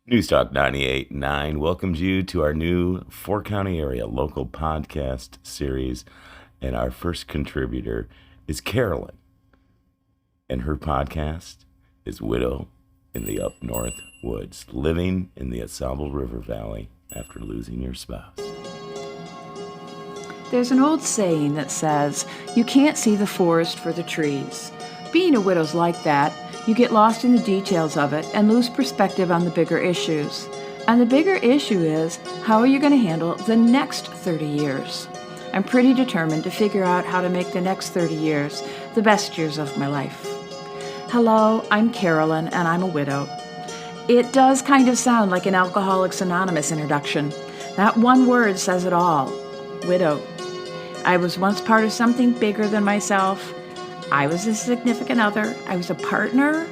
NEWSTALK989 welcomes you to our new four-county area local podcast series, and our first contributor is Carolyn, and her podcast is Widow in the UpNorth Woods, living in the Asable River Valley after losing your spouse. There's an old saying that says, you can't see the forest for the trees. Being a widow's like that. You get lost in the details of it and lose perspective on the bigger issues. And the bigger issue is, how are you going to handle the next 30 years? I'm pretty determined to figure out how to make the next 30 years the best years of my life. Hello, I'm Carolyn, and I'm a widow. It does kind of sound like an Alcoholics Anonymous introduction. That one word says it all. Widow. I was once part of something bigger than myself. I was a significant other, I was a partner,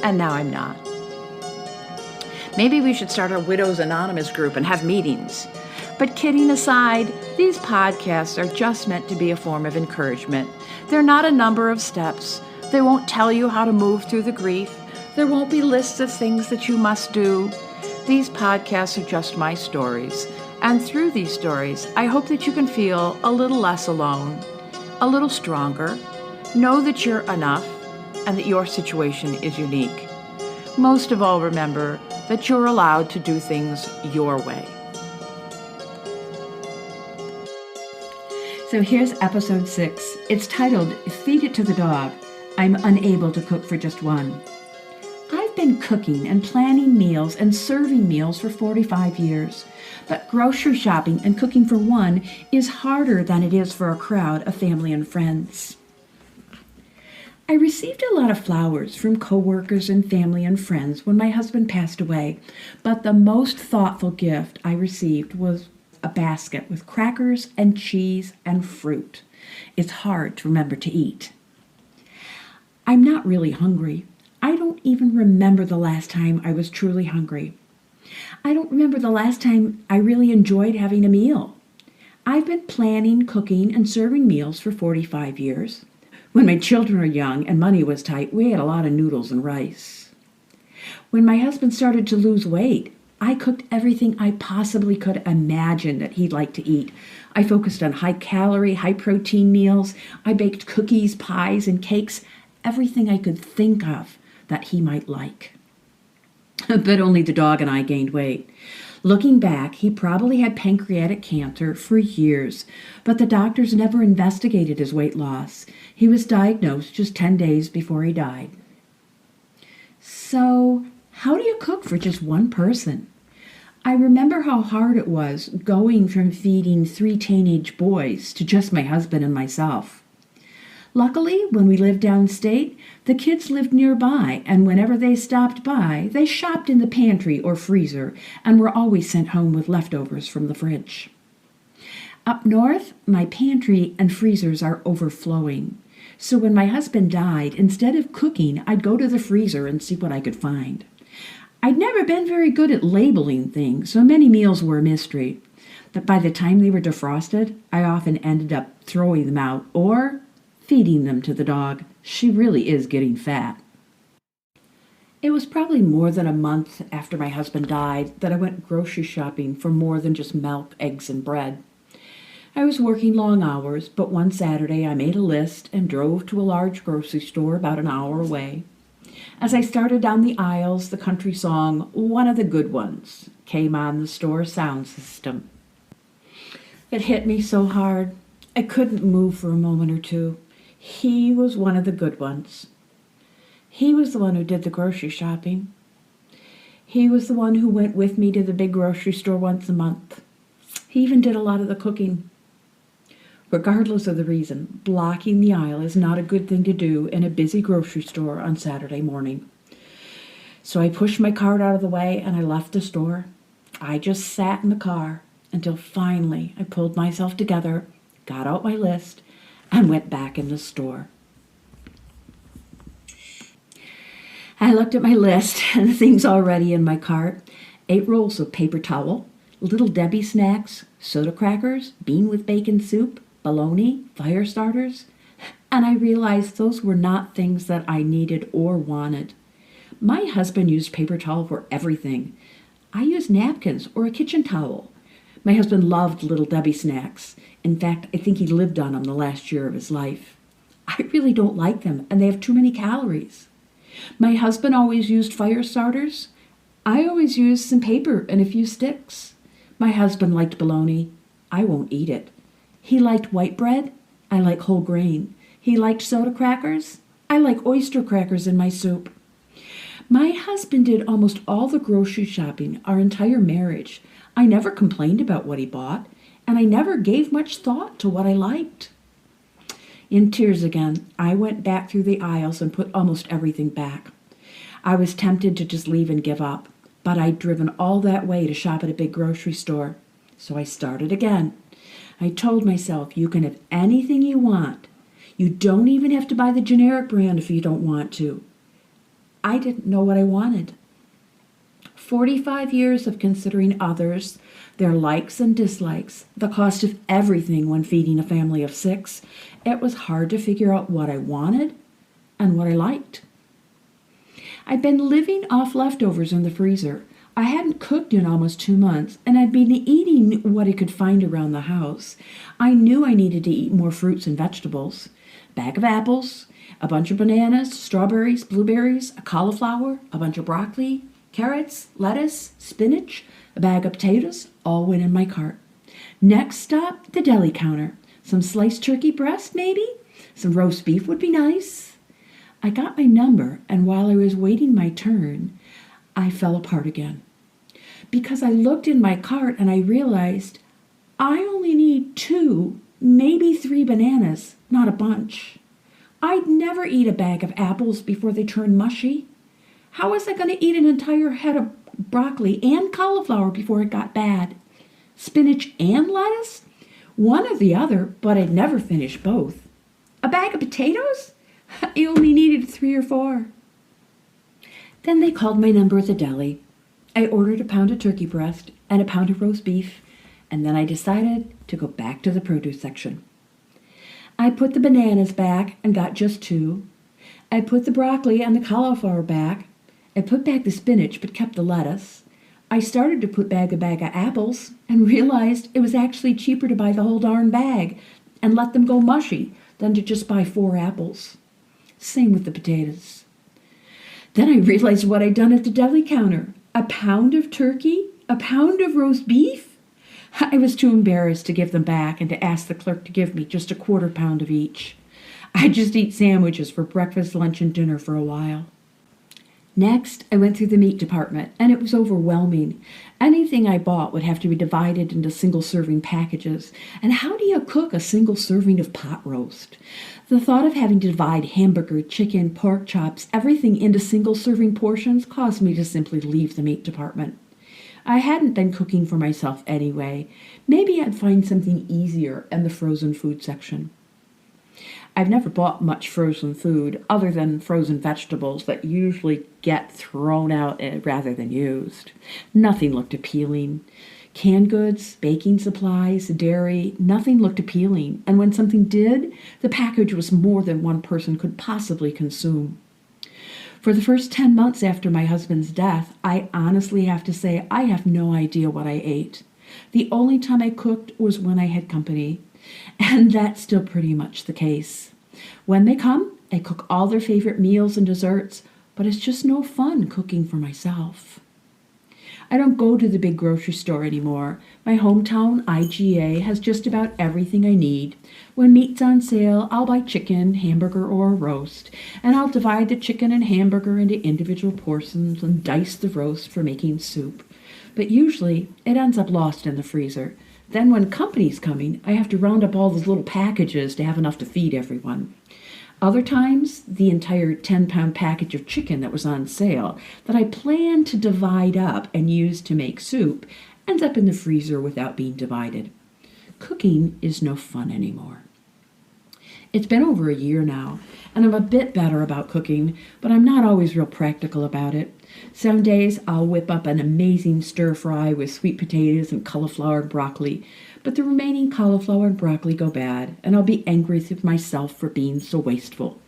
and now I'm not. Maybe we should start a Widows Anonymous group and have meetings. But kidding aside, these podcasts are just meant to be a form of encouragement. They're not a number of steps. They won't tell you how to move through the grief. There won't be lists of things that you must do. These podcasts are just my stories. And through these stories, I hope that you can feel a little less alone, a little stronger. Know that you're enough and that your situation is unique. Most of all, remember that you're allowed to do things your way. So here's episode 6. It's titled, Feed It to the Dog. I'm unable to cook for just one. I've been cooking and planning meals and serving meals for 45 years. But grocery shopping and cooking for one is harder than it is for a crowd of family and friends. I received a lot of flowers from coworkers and family and friends when my husband passed away, but the most thoughtful gift I received was a basket with crackers and cheese and fruit. It's hard to remember to eat. I'm not really hungry. I don't even remember the last time I was truly hungry. I don't remember the last time I really enjoyed having a meal. I've been planning, cooking, and serving meals for 45 years. When my children were young and money was tight, we had a lot of noodles and rice. When my husband started to lose weight, I cooked everything I possibly could imagine that he'd like to eat. I focused on high-calorie, high-protein meals. I baked cookies, pies, and cakes, everything I could think of that he might like. But only the dog and I gained weight. Looking back, he probably had pancreatic cancer for years, but the doctors never investigated his weight loss. He was diagnosed just 10 days before he died. So, how do you cook for just one person? I remember how hard it was going from feeding 3 teenage boys to just my husband and myself. Luckily, when we lived downstate, the kids lived nearby, and whenever they stopped by, they shopped in the pantry or freezer and were always sent home with leftovers from the fridge. Up north, my pantry and freezers are overflowing. So when my husband died, instead of cooking, I'd go to the freezer and see what I could find. I'd never been very good at labeling things, so many meals were a mystery. But by the time they were defrosted, I often ended up throwing them out or feeding them to the dog. She really is getting fat. It was probably more than a month after my husband died that I went grocery shopping for more than just milk, eggs, and bread. I was working long hours, but one Saturday I made a list and drove to a large grocery store about an hour away. As I started down the aisles, the country song, One of the Good Ones, came on the store sound system. It hit me so hard, I couldn't move for a moment or two. He was one of the good ones. He was the one who did the grocery shopping. He was the one who went with me to the big grocery store once a month. He even did a lot of the cooking. Regardless of the reason, blocking the aisle is not a good thing to do in a busy grocery store on Saturday morning. So I pushed my cart out of the way and I left the store. I just sat in the car until finally I pulled myself together, got out my list, and went back in the store. I looked at my list and the things already in my cart. 8 rolls of paper towel, Little Debbie snacks, soda crackers, bean with bacon soup, bologna, fire starters. And I realized those were not things that I needed or wanted. My husband used paper towel for everything. I use napkins or a kitchen towel. My husband loved Little Debbie snacks. In fact, I think he lived on them the last year of his life. I really don't like them, and they have too many calories. My husband always used fire starters. I always used some paper and a few sticks. My husband liked bologna. I won't eat it. He liked white bread. I like whole grain. He liked soda crackers. I like oyster crackers in my soup. My husband did almost all the grocery shopping our entire marriage. I never complained about what he bought, and I never gave much thought to what I liked. In tears again, I went back through the aisles and put almost everything back. I was tempted to just leave and give up, but I'd driven all that way to shop at a big grocery store. So I started again. I told myself, you can have anything you want. You don't even have to buy the generic brand if you don't want to. I didn't know what I wanted. 45 years of considering others, their likes and dislikes, the cost of everything when feeding a family of 6, it was hard to figure out what I wanted and what I liked. I'd been living off leftovers in the freezer. I hadn't cooked in almost 2 months, and I'd been eating what I could find around the house. I knew I needed to eat more fruits and vegetables. A bag of apples, a bunch of bananas, strawberries, blueberries, a cauliflower, a bunch of broccoli, carrots, lettuce, spinach, a bag of potatoes, all went in my cart. Next stop, the deli counter. Some sliced turkey breast, maybe? Some roast beef would be nice. I got my number, and while I was waiting my turn, I fell apart again. Because I looked in my cart and I realized I only need 2, maybe 3 bananas, not a bunch. I'd never eat a bag of apples before they turn mushy. How was I going to eat an entire head of broccoli and cauliflower before it got bad? Spinach and lettuce? One or the other, but I'd never finish both. A bag of potatoes? I only needed 3 or 4. Then they called my number at the deli. I ordered a pound of turkey breast and a pound of roast beef, and then I decided to go back to the produce section. I put the bananas back and got just 2. I put the broccoli and the cauliflower back. I put back the spinach but kept the lettuce. I started to put back a bag of apples and realized it was actually cheaper to buy the whole darn bag and let them go mushy than to just buy 4 apples. Same with the potatoes. Then I realized what I'd done at the deli counter. A pound of turkey? A pound of roast beef? I was too embarrassed to give them back and to ask the clerk to give me just a 1/4 pound of each. I'd just eat sandwiches for breakfast, lunch, and dinner for a while. Next, I went through the meat department, and it was overwhelming. Anything I bought would have to be divided into single-serving packages. And how do you cook a single serving of pot roast? The thought of having to divide hamburger, chicken, pork chops, everything into single-serving portions caused me to simply leave the meat department. I hadn't been cooking for myself anyway. Maybe I'd find something easier in the frozen food section. I've never bought much frozen food other than frozen vegetables that usually get thrown out rather than used. Nothing looked appealing. Canned goods, baking supplies, dairy, nothing looked appealing. And when something did, the package was more than one person could possibly consume. For the first 10 months after my husband's death, I honestly have to say I have no idea what I ate. The only time I cooked was when I had company. And that's still pretty much the case. When they come, I cook all their favorite meals and desserts, but it's just no fun cooking for myself. I don't go to the big grocery store anymore. My hometown IGA has just about everything I need. When meat's on sale, I'll buy chicken, hamburger, or a roast, and I'll divide the chicken and hamburger into individual portions and dice the roast for making soup. But usually, it ends up lost in the freezer. Then when company's coming, I have to round up all those little packages to have enough to feed everyone. Other times, the entire 10-pound package of chicken that was on sale that I planned to divide up and use to make soup ends up in the freezer without being divided. Cooking is no fun anymore. It's been over a year now, and I'm a bit better about cooking, but I'm not always real practical about it. Some days I'll whip up an amazing stir-fry with sweet potatoes and cauliflower and broccoli, but the remaining cauliflower and broccoli go bad, and I'll be angry with myself for being so wasteful.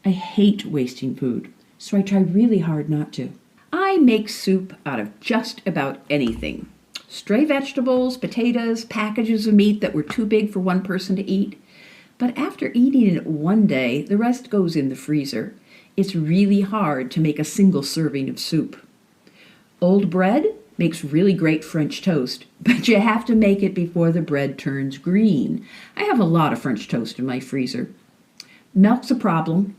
I hate wasting food, so I try really hard not to. I make soup out of just about anything. Stray vegetables, potatoes, packages of meat that were too big for one person to eat. But after eating it one day, the rest goes in the freezer. It's really hard to make a single serving of soup. Old bread makes really great French toast, but you have to make it before the bread turns green. I have a lot of French toast in my freezer. Milk's a problem.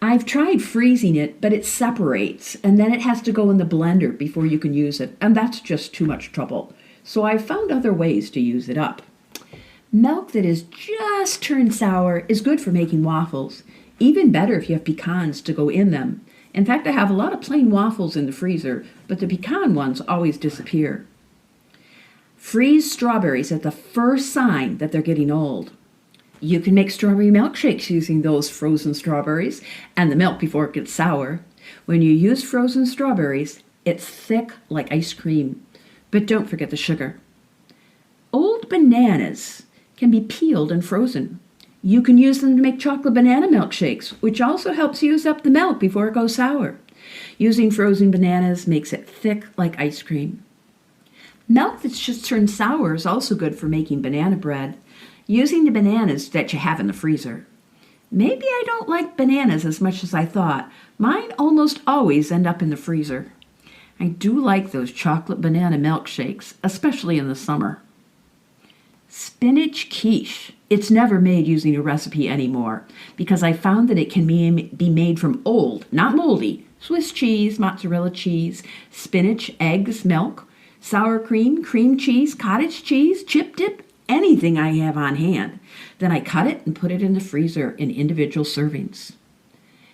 I've tried freezing it, but it separates, and then it has to go in the blender before you can use it, and that's just too much trouble. So I've found other ways to use it up. Milk that is just turned sour is good for making waffles. Even better if you have pecans to go in them. In fact, I have a lot of plain waffles in the freezer, but the pecan ones always disappear. Freeze strawberries at the first sign that they're getting old. You can make strawberry milkshakes using those frozen strawberries and the milk before it gets sour. When you use frozen strawberries, it's thick like ice cream. But don't forget the sugar. Old bananas can be peeled and frozen. You can use them to make chocolate banana milkshakes, which also helps use up the milk before it goes sour. Using frozen bananas makes it thick like ice cream. Milk that's just turned sour is also good for making banana bread, using the bananas that you have in the freezer. Maybe I don't like bananas as much as I thought. Mine almost always end up in the freezer. I do like those chocolate banana milkshakes, especially in the summer. Spinach quiche. It's never made using a recipe anymore because I found that it can be made from old, not moldy, Swiss cheese, mozzarella cheese, spinach, eggs, milk, sour cream, cream cheese, cottage cheese, chip dip, anything I have on hand. Then I cut it and put it in the freezer in individual servings.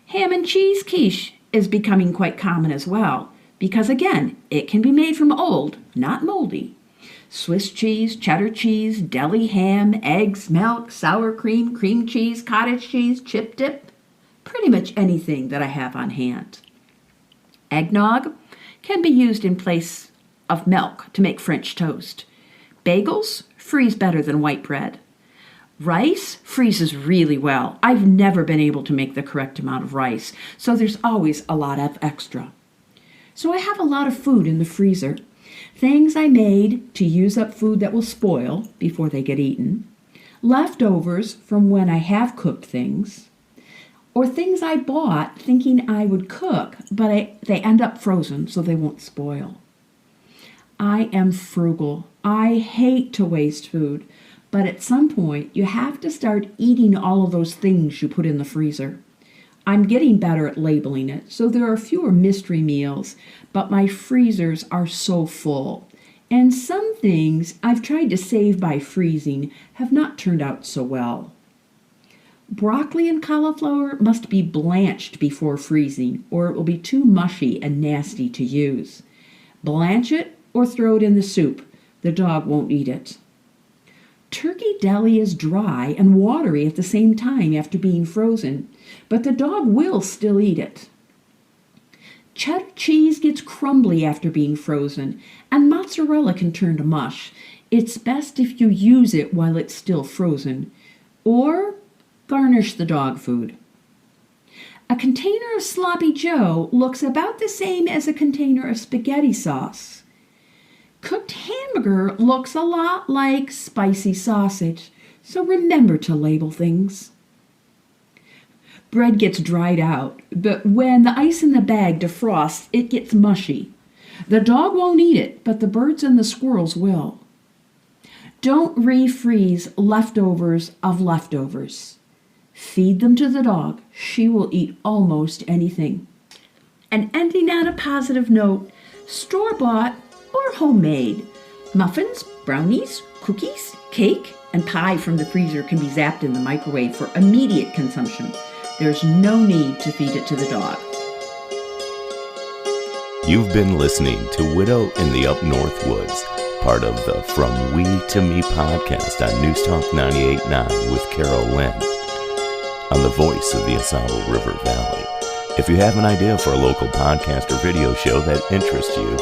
Ham and cheese quiche is becoming quite common as well because, again, it can be made from old, not moldy. Swiss cheese, cheddar cheese, deli ham, eggs, milk, sour cream, cream cheese, cottage cheese, chip dip, pretty much anything that I have on hand. Eggnog can be used in place of milk to make French toast. Bagels freeze better than white bread. Rice freezes really well. I've never been able to make the correct amount of rice, so there's always a lot of extra. So I have a lot of food in the freezer. Things I made to use up food that will spoil before they get eaten, leftovers from when I have cooked things, or things I bought thinking I would cook, but they end up frozen so they won't spoil. I am frugal. I hate to waste food, but at some point you have to start eating all of those things you put in the freezer. I'm getting better at labeling it, so there are fewer mystery meals, but my freezers are so full. And some things I've tried to save by freezing have not turned out so well. Broccoli and cauliflower must be blanched before freezing, or it will be too mushy and nasty to use. Blanch it or throw it in the soup. The dog won't eat it. Turkey deli is dry and watery at the same time after being frozen, but the dog will still eat it. Cheddar cheese gets crumbly after being frozen, and mozzarella can turn to mush. It's best if you use it while it's still frozen, or garnish the dog food. A container of Sloppy Joe looks about the same as a container of spaghetti sauce. Cooked hamburger looks a lot like spicy sausage, so remember to label things. Bread gets dried out, but when the ice in the bag defrosts, it gets mushy. The dog won't eat it, but the birds and the squirrels will. Don't refreeze leftovers of leftovers. Feed them to the dog. She will eat almost anything. And ending on a positive note, store-bought or homemade. Muffins, brownies, cookies, cake, and pie from the freezer can be zapped in the microwave for immediate consumption. There's no need to feed it to the dog. You've been listening to Widow in the Up North Woods, part of the From We to Me podcast on NEWSTALK989 with Carol Lynn, on the voice of the Asaba River Valley. If you have an idea for a local podcast or video show that interests you,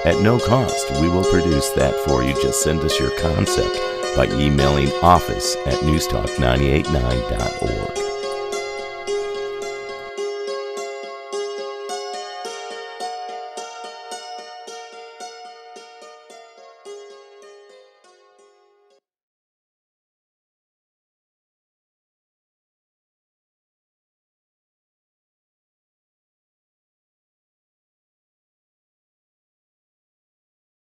at no cost, we will produce that for you. Just send us your concept by emailing office@newstalk989.org.